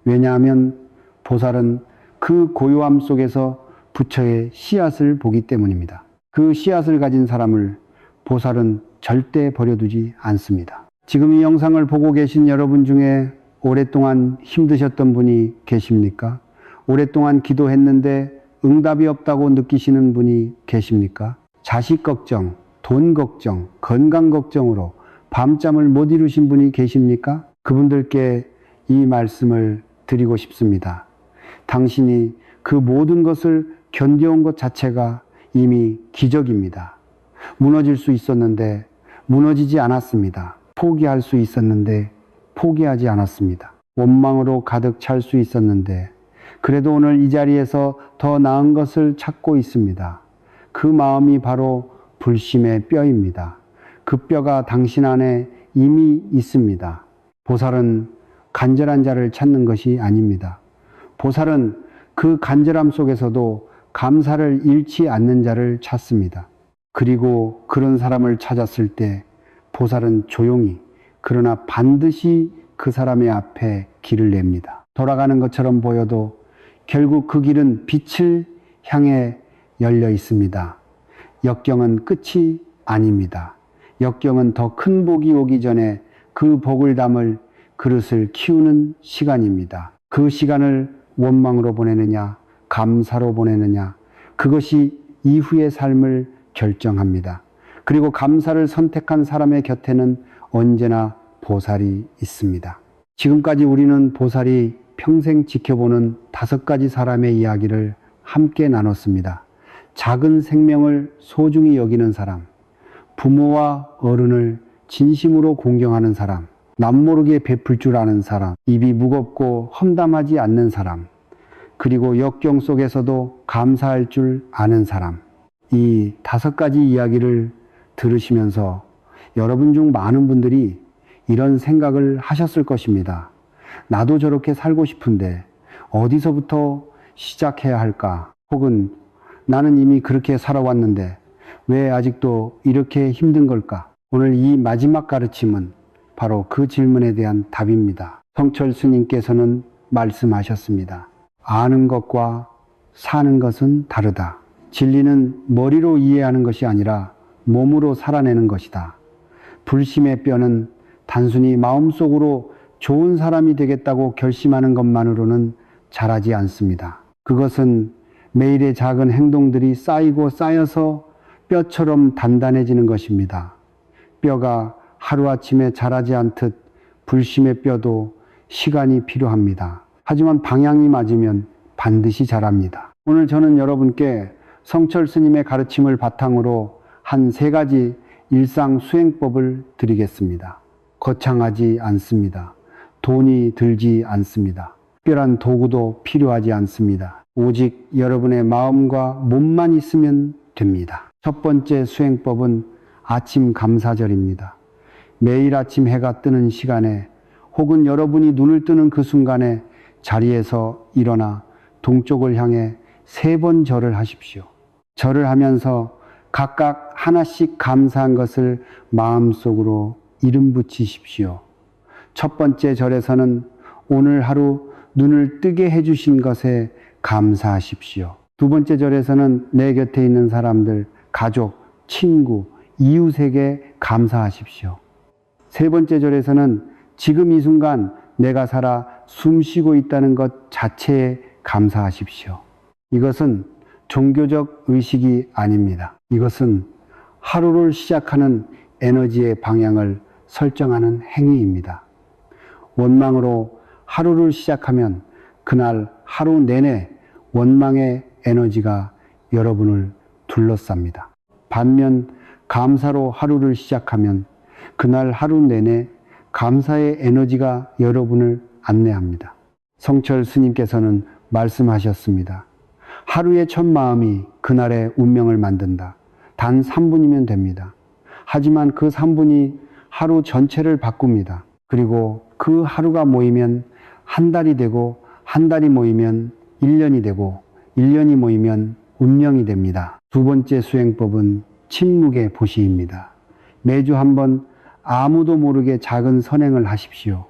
왜냐하면 보살은 그 고요함 속에서 부처의 씨앗을 보기 때문입니다. 그 씨앗을 가진 사람을 보살은 절대 버려두지 않습니다. 지금 이 영상을 보고 계신 여러분 중에 오랫동안 힘드셨던 분이 계십니까? 오랫동안 기도했는데 응답이 없다고 느끼시는 분이 계십니까? 자식 걱정, 돈 걱정, 건강 걱정으로 밤잠을 못 이루신 분이 계십니까? 그분들께 이 말씀을 드리고 싶습니다. 당신이 그 모든 것을 견뎌온 것 자체가 이미 기적입니다. 무너질 수 있었는데 무너지지 않았습니다. 포기할 수 있었는데 포기하지 않았습니다. 원망으로 가득 찰 수 있었는데 그래도 오늘 이 자리에서 더 나은 것을 찾고 있습니다. 그 마음이 바로 불심의 뼈입니다. 그 뼈가 당신 안에 이미 있습니다. 보살은 간절한 자를 찾는 것이 아닙니다. 보살은 그 간절함 속에서도 감사를 잃지 않는 자를 찾습니다. 그리고 그런 사람을 찾았을 때 보살은 조용히 그러나 반드시 그 사람의 앞에 길을 냅니다. 돌아가는 것처럼 보여도 결국 그 길은 빛을 향해 열려 있습니다. 역경은 끝이 아닙니다. 역경은 더 큰 복이 오기 전에 그 복을 담을 그릇을 키우는 시간입니다. 그 시간을 원망으로 보내느냐, 감사로 보내느냐, 그것이 이후의 삶을 결정합니다. 그리고 감사를 선택한 사람의 곁에는 언제나 보살이 있습니다. 지금까지 우리는 보살이 평생 지켜보는 5가지 사람의 이야기를 함께 나눴습니다. 작은 생명을 소중히 여기는 사람, 부모와 어른을 진심으로 공경하는 사람, 남모르게 베풀 줄 아는 사람, 입이 무겁고 험담하지 않는 사람, 그리고 역경 속에서도 감사할 줄 아는 사람. 이 5가지 이야기를 들으시면서 여러분 중 많은 분들이 이런 생각을 하셨을 것입니다. 나도 저렇게 살고 싶은데 어디서부터 시작해야 할까? 혹은 나는 이미 그렇게 살아왔는데 왜 아직도 이렇게 힘든 걸까? 오늘 이 마지막 가르침은 바로 그 질문에 대한 답입니다. 성철 스님께서는 말씀하셨습니다. 아는 것과 사는 것은 다르다. 진리는 머리로 이해하는 것이 아니라 몸으로 살아내는 것이다. 불심의 뼈는 단순히 마음속으로 좋은 사람이 되겠다고 결심하는 것만으로는 자라지 않습니다. 그것은 매일의 작은 행동들이 쌓이고 쌓여서 뼈처럼 단단해지는 것입니다. 뼈가 하루아침에 자라지 않듯 불심의 뼈도 시간이 필요합니다. 하지만 방향이 맞으면 반드시 자랍니다. 오늘 저는 여러분께 성철 스님의 가르침을 바탕으로 한 3가지 일상 수행법을 드리겠습니다. 거창하지 않습니다. 돈이 들지 않습니다. 특별한 도구도 필요하지 않습니다. 오직 여러분의 마음과 몸만 있으면 됩니다. 첫 번째 수행법은 아침 감사절입니다. 매일 아침 해가 뜨는 시간에 혹은 여러분이 눈을 뜨는 그 순간에 자리에서 일어나 동쪽을 향해 3번 절을 하십시오. 절을 하면서 각각 하나씩 감사한 것을 마음속으로 이름 붙이십시오. 첫 번째 절에서는 오늘 하루 눈을 뜨게 해주신 것에 감사하십시오. 두 번째 절에서는 내 곁에 있는 사람들, 가족, 친구, 이웃에게 감사하십시오. 세 번째 절에서는 지금 이 순간 내가 살아 숨 쉬고 있다는 것 자체에 감사하십시오. 이것은 종교적 의식이 아닙니다. 이것은 하루를 시작하는 에너지의 방향을 설정하는 행위입니다. 원망으로 하루를 시작하면 그날 하루 내내 원망의 에너지가 여러분을 둘러쌉니다. 반면 감사로 하루를 시작하면 그날 하루 내내 감사의 에너지가 여러분을 안내합니다. 성철 스님께서는 말씀하셨습니다. 하루의 첫 마음이 그날의 운명을 만든다. 단 3분이면 됩니다. 하지만 그 3분이 하루 전체를 바꿉니다. 그리고 그 하루가 모이면 한 달이 되고 한 달이 모이면 1년이 되고 1년이 모이면 운명이 됩니다. 두 번째 수행법은 침묵의 보시입니다. 매주 한 번 아무도 모르게 작은 선행을 하십시오.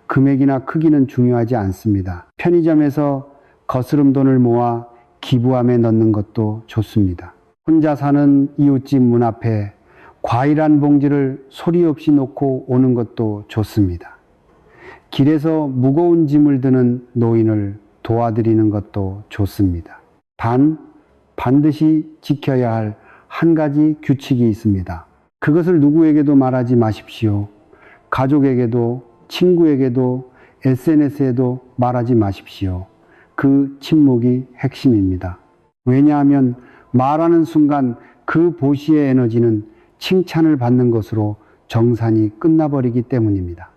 금액이나 크기는 중요하지 않습니다. 편의점에서 거스름 돈을 모아 기부함에 넣는 것도 좋습니다. 혼자 사는 이웃집 문 앞에 과일 한 봉지를 소리 없이 놓고 오는 것도 좋습니다. 길에서 무거운 짐을 드는 노인을 도와드리는 것도 좋습니다. 단, 반드시 지켜야 할 한 가지 규칙이 있습니다. 그것을 누구에게도 말하지 마십시오. 가족에게도, 친구에게도, SNS에도 말하지 마십시오. 그 침묵이 핵심입니다. 왜냐하면 말하는 순간 그 보시의 에너지는 칭찬을 받는 것으로 정산이 끝나버리기 때문입니다.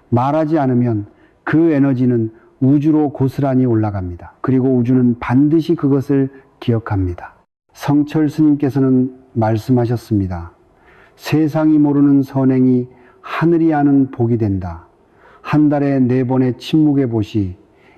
말하지 않으면 그 에너지는 우주로 고스란히 올라갑니다. 그리고 우주는 반드시 그것을 기억합니다. 성철 스님께서는 말씀하셨습니다. 세상이 모르는 선행이 하늘이 아는 복이 된다. 한 달에 4번의 침묵의 보시,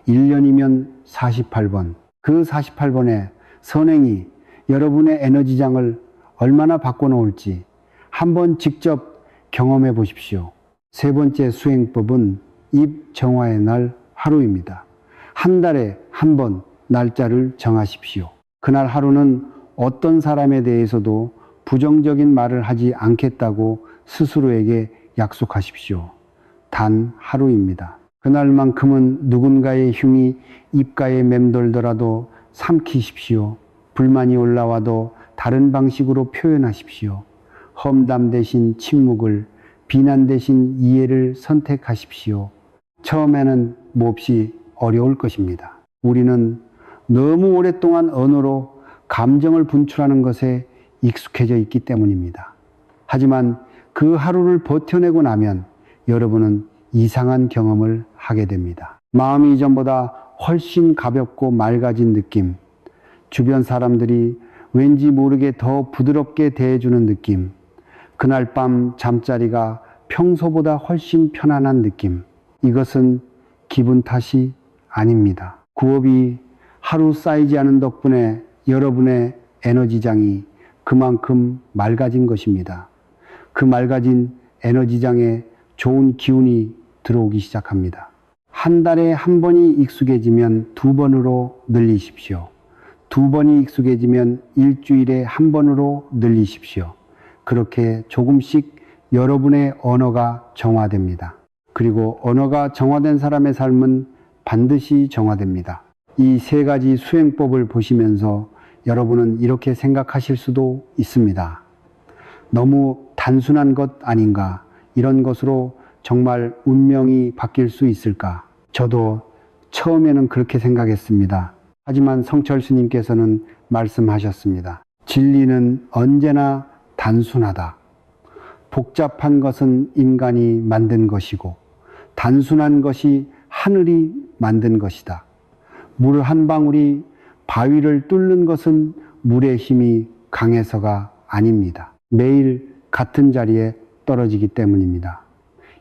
1년이면 48번. 그 48번의 선행이 여러분의 에너지장을 얼마나 바꿔놓을지 한번 직접 경험해 보십시오. 세 번째 수행법은 입 정화의 날 하루입니다. 한 달에 한 번 날짜를 정하십시오. 그날 하루는 어떤 사람에 대해서도 부정적인 말을 하지 않겠다고 스스로에게 약속하십시오. 단 하루입니다. 그날만큼은 누군가의 흉이 입가에 맴돌더라도 삼키십시오. 불만이 올라와도 다른 방식으로 표현하십시오. 험담 대신 침묵을, 비난 대신 이해를 선택하십시오. 처음에는 몹시 어려울 것입니다. 우리는 너무 오랫동안 언어로 감정을 분출하는 것에 익숙해져 있기 때문입니다. 하지만 그 하루를 버텨내고 나면 여러분은 이상한 경험을 하게 됩니다. 마음이 이전보다 훨씬 가볍고 맑아진 느낌, 주변 사람들이 왠지 모르게 더 부드럽게 대해주는 느낌, 그날 밤 잠자리가 평소보다 훨씬 편안한 느낌, 이것은 기분 탓이 아닙니다. 구업이 하루 쌓이지 않은 덕분에 여러분의 에너지장이 그만큼 맑아진 것입니다. 그 맑아진 에너지장에 좋은 기운이 들어오기 시작합니다. 한 달에 한 번이 익숙해지면 2번으로 늘리십시오. 2번이 익숙해지면 일주일에 한 번으로 늘리십시오. 그렇게 조금씩 여러분의 언어가 정화됩니다. 그리고 언어가 정화된 사람의 삶은 반드시 정화됩니다. 이 3가지 수행법을 보시면서 여러분은 이렇게 생각하실 수도 있습니다. 너무 단순한 것 아닌가? 이런 것으로 정말 운명이 바뀔 수 있을까? 저도 처음에는 그렇게 생각했습니다. 하지만 성철 스님께서는 말씀하셨습니다. 진리는 언제나 단순하다. 복잡한 것은 인간이 만든 것이고 단순한 것이 하늘이 만든 것이다. 물 한 방울이 바위를 뚫는 것은 물의 힘이 강해서가 아닙니다. 매일 같은 자리에 떨어지기 때문입니다.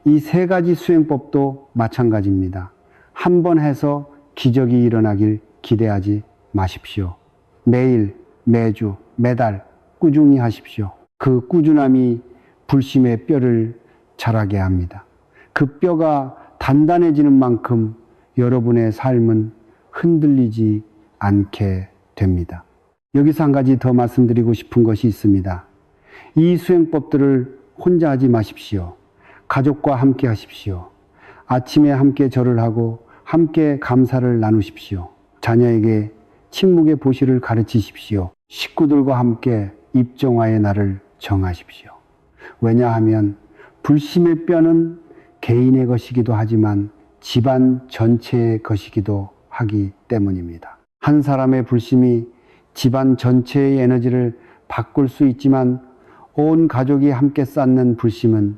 이 세 가지 수행법도 마찬가지입니다. 한 번 해서 기적이 일어나길 기대하지 마십시오. 매일, 매주, 매달 꾸준히 하십시오. 그 꾸준함이 불심의 뼈를 자라게 합니다. 그 뼈가 단단해지는 만큼 여러분의 삶은 흔들리지 않게 됩니다. 여기서 한 가지 더 말씀드리고 싶은 것이 있습니다. 이 수행법들을 혼자 하지 마십시오. 가족과 함께 하십시오. 아침에 함께 절을 하고 함께 감사를 나누십시오. 자녀에게 침묵의 보시를 가르치십시오. 식구들과 함께 입정화의 날을 정하십시오. 왜냐하면 불심의 뼈는 개인의 것이기도 하지만 집안 전체의 것이기도 하기 때문입니다. 한 사람의 불심이 집안 전체의 에너지를 바꿀 수 있지만 온 가족이 함께 쌓는 불심은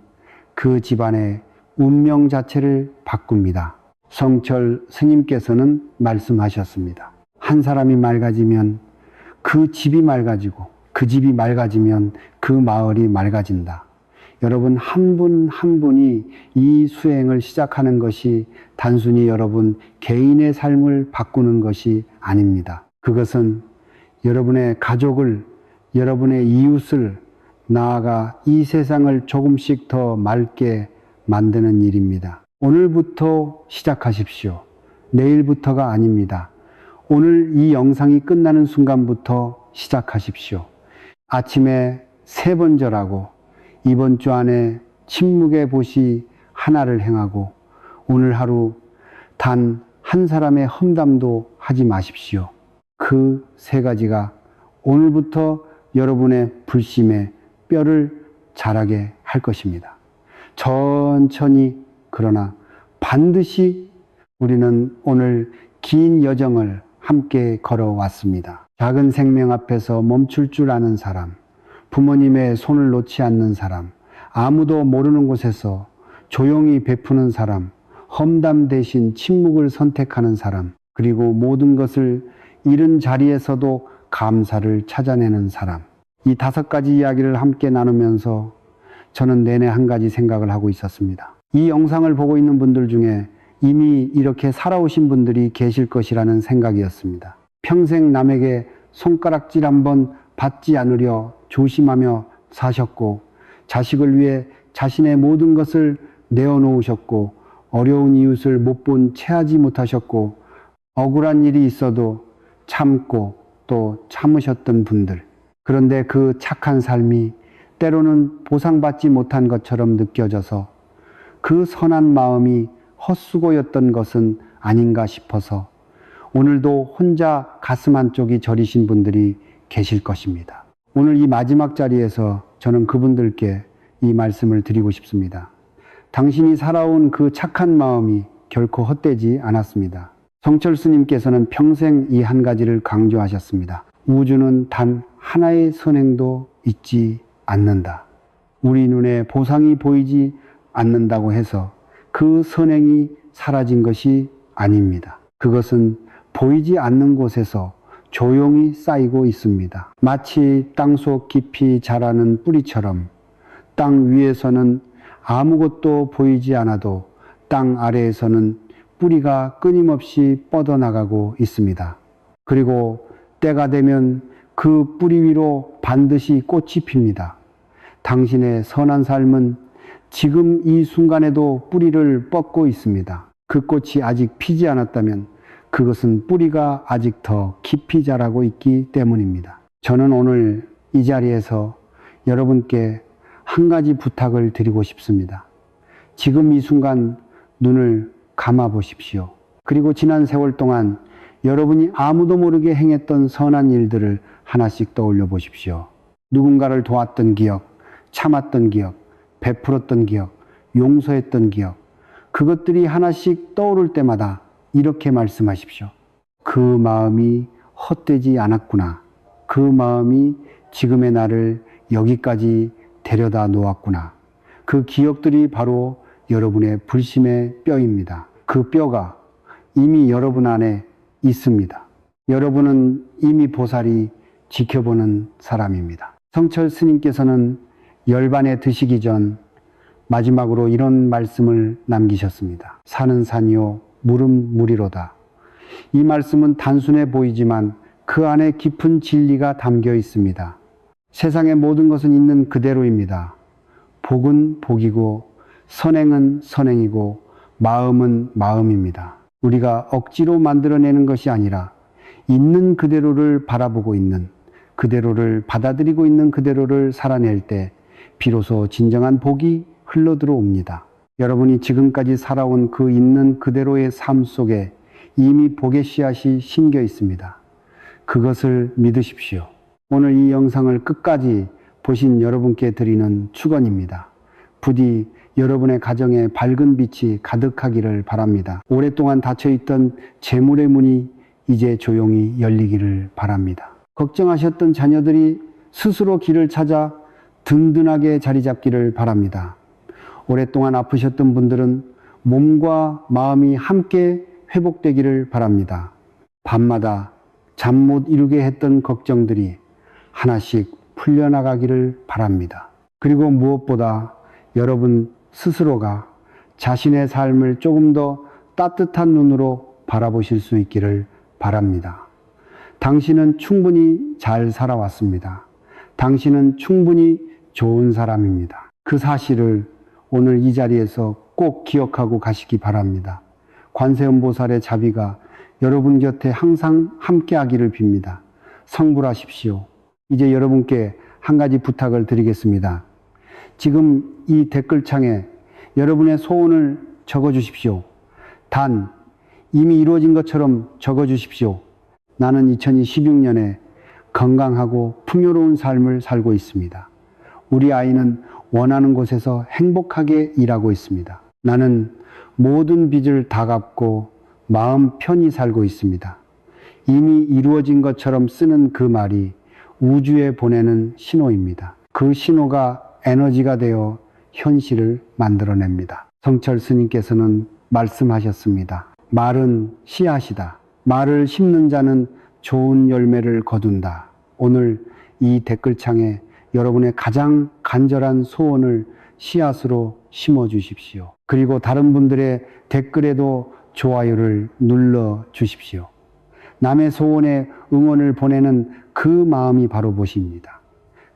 그 집안의 운명 자체를 바꿉니다. 성철 스님께서는 말씀하셨습니다. 한 사람이 맑아지면 그 집이 맑아지고 그 집이 맑아지면 그 마을이 맑아진다. 여러분 한 분 한 분이 이 수행을 시작하는 것이 단순히 여러분 개인의 삶을 바꾸는 것이 아닙니다. 그것은 여러분의 가족을, 여러분의 이웃을, 나아가 이 세상을 조금씩 더 맑게 만드는 일입니다. 오늘부터 시작하십시오. 내일부터가 아닙니다. 오늘 이 영상이 끝나는 순간부터 시작하십시오. 아침에 3번 절하고 이번 주 안에 침묵의 보시 하나를 행하고 오늘 하루 단 한 사람의 험담도 하지 마십시오. 그 3가지가 오늘부터 여러분의 불심에 뼈를 자라게 할 것입니다. 천천히 그러나 반드시 우리는 오늘 긴 여정을 함께 걸어왔습니다. 작은 생명 앞에서 멈출 줄 아는 사람, 부모님의 손을 놓지 않는 사람, 아무도 모르는 곳에서 조용히 베푸는 사람, 험담 대신 침묵을 선택하는 사람, 그리고 모든 것을 잃은 자리에서도 감사를 찾아내는 사람. 이 5가지 이야기를 함께 나누면서 저는 내내 한 가지 생각을 하고 있었습니다. 이 영상을 보고 있는 분들 중에 이미 이렇게 살아오신 분들이 계실 것이라는 생각이었습니다. 평생 남에게 손가락질 한번 받지 않으려 조심하며 사셨고 자식을 위해 자신의 모든 것을 내어놓으셨고 어려운 이웃을 못 본 채하지 못하셨고 억울한 일이 있어도 참고 또 참으셨던 분들. 그런데 그 착한 삶이 때로는 보상받지 못한 것처럼 느껴져서 그 선한 마음이 헛수고였던 것은 아닌가 싶어서 오늘도 혼자 가슴 한쪽이 저리신 분들이 계실 것입니다. 오늘 이 마지막 자리에서 저는 그분들께 이 말씀을 드리고 싶습니다. 당신이 살아온 그 착한 마음이 결코 헛되지 않았습니다. 성철 스님께서는 평생 이 한 가지를 강조하셨습니다. 우주는 단 하나의 선행도 있지 않는다. 우리 눈에 보상이 보이지 않는다고 해서 그 선행이 사라진 것이 아닙니다. 그것은 보이지 않는 곳에서 조용히 쌓이고 있습니다. 마치 땅속 깊이 자라는 뿌리처럼 땅 위에서는 아무것도 보이지 않아도 땅 아래에서는 뿌리가 끊임없이 뻗어나가고 있습니다. 그리고 때가 되면 그 뿌리 위로 반드시 꽃이 핍니다. 당신의 선한 삶은 지금 이 순간에도 뿌리를 뻗고 있습니다. 그 꽃이 아직 피지 않았다면 그것은 뿌리가 아직 더 깊이 자라고 있기 때문입니다. 저는 오늘 이 자리에서 여러분께 한 가지 부탁을 드리고 싶습니다. 지금 이 순간 눈을 감아 보십시오. 그리고 지난 세월 동안 여러분이 아무도 모르게 행했던 선한 일들을 하나씩 떠올려 보십시오. 누군가를 도왔던 기억, 참았던 기억, 베풀었던 기억, 용서했던 기억, 그것들이 하나씩 떠오를 때마다 이렇게 말씀하십시오. 그 마음이 헛되지 않았구나. 그 마음이 지금의 나를 여기까지 데려다 놓았구나. 그 기억들이 바로 여러분의 불심의 뼈입니다. 그 뼈가 이미 여러분 안에 있습니다. 여러분은 이미 보살이 지켜보는 사람입니다. 성철 스님께서는 열반에 드시기 전 마지막으로 이런 말씀을 남기셨습니다. 산은 산이요 물은 물이로다. 이 말씀은 단순해 보이지만 그 안에 깊은 진리가 담겨 있습니다. 세상의 모든 것은 있는 그대로입니다. 복은 복이고 선행은 선행이고 마음은 마음입니다. 우리가 억지로 만들어내는 것이 아니라 있는 그대로를 바라보고 있는, 그대로를 받아들이고 있는 그대로를 살아낼 때 비로소 진정한 복이 흘러들어옵니다. 여러분이 지금까지 살아온 그 있는 그대로의 삶 속에 이미 복의 씨앗이 심겨 있습니다. 그것을 믿으십시오. 오늘 이 영상을 끝까지 보신 여러분께 드리는 축원입니다. 부디 여러분의 가정에 밝은 빛이 가득하기를 바랍니다. 오랫동안 닫혀있던 재물의 문이 이제 조용히 열리기를 바랍니다. 걱정하셨던 자녀들이 스스로 길을 찾아 든든하게 자리 잡기를 바랍니다. 오랫동안 아프셨던 분들은 몸과 마음이 함께 회복되기를 바랍니다. 밤마다 잠 못 이루게 했던 걱정들이 하나씩 풀려나가기를 바랍니다. 그리고 무엇보다 여러분 스스로가 자신의 삶을 조금 더 따뜻한 눈으로 바라보실 수 있기를 바랍니다. 당신은 충분히 잘 살아왔습니다. 당신은 충분히 좋은 사람입니다. 그 사실을 오늘 이 자리에서 꼭 기억하고 가시기 바랍니다. 관세음보살의 자비가 여러분 곁에 항상 함께하기를 빕니다. 성불하십시오. 이제 여러분께 한 가지 부탁을 드리겠습니다. 지금 이 댓글창에 여러분의 소원을 적어주십시오. 단 이미 이루어진 것처럼 적어주십시오. 나는 2016년에 건강하고 풍요로운 삶을 살고 있습니다. 우리 아이는 원하는 곳에서 행복하게 일하고 있습니다. 나는 모든 빚을 다 갚고 마음 편히 살고 있습니다. 이미 이루어진 것처럼 쓰는 그 말이 우주에 보내는 신호입니다. 그 신호가 에너지가 되어 현실을 만들어냅니다. 성철 스님께서는 말씀하셨습니다. 말은 씨앗이다. 말을 심는 자는 좋은 열매를 거둔다. 오늘 이 댓글창에 여러분의 가장 간절한 소원을 씨앗으로 심어 주십시오. 그리고 다른 분들의 댓글에도 좋아요를 눌러 주십시오. 남의 소원에 응원을 보내는 그 마음이 바로 보십니다.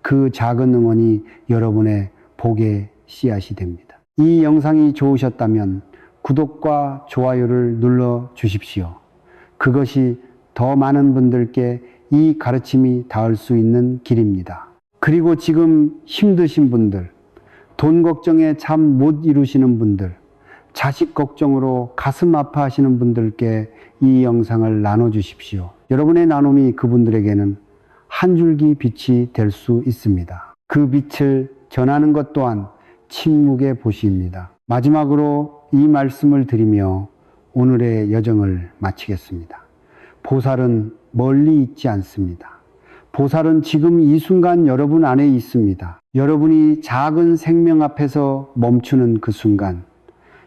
그 작은 응원이 여러분의 복의 씨앗이 됩니다. 이 영상이 좋으셨다면 구독과 좋아요를 눌러 주십시오. 그것이 더 많은 분들께 이 가르침이 닿을 수 있는 길입니다. 그리고 지금 힘드신 분들, 돈 걱정에 잠 못 이루시는 분들, 자식 걱정으로 가슴 아파하시는 분들께 이 영상을 나눠주십시오. 여러분의 나눔이 그분들에게는 한 줄기 빛이 될 수 있습니다. 그 빛을 전하는 것 또한 침묵의 보시입니다. 마지막으로 이 말씀을 드리며 오늘의 여정을 마치겠습니다. 보살은 멀리 있지 않습니다. 보살은 지금 이 순간 여러분 안에 있습니다. 여러분이 작은 생명 앞에서 멈추는 그 순간,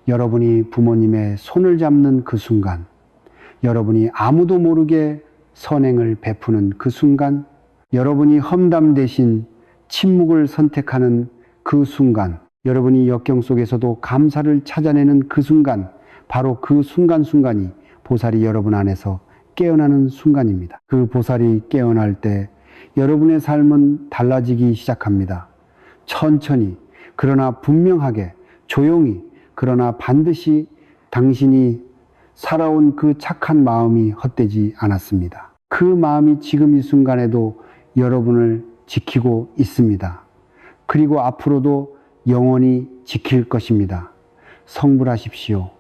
여러분이 부모님의 손을 잡는 그 순간, 여러분이 아무도 모르게 선행을 베푸는 그 순간, 여러분이 험담 대신 침묵을 선택하는 그 순간, 여러분이 역경 속에서도 감사를 찾아내는 그 순간, 바로 그 순간순간이 보살이 여러분 안에서 깨어나는 순간입니다. 그 보살이 깨어날 때 여러분의 삶은 달라지기 시작합니다. 천천히, 그러나 분명하게, 조용히, 그러나 반드시 당신이 살아온 그 착한 마음이 헛되지 않았습니다. 그 마음이 지금 이 순간에도 여러분을 지키고 있습니다. 그리고 앞으로도 영원히 지킬 것입니다. 성불하십시오.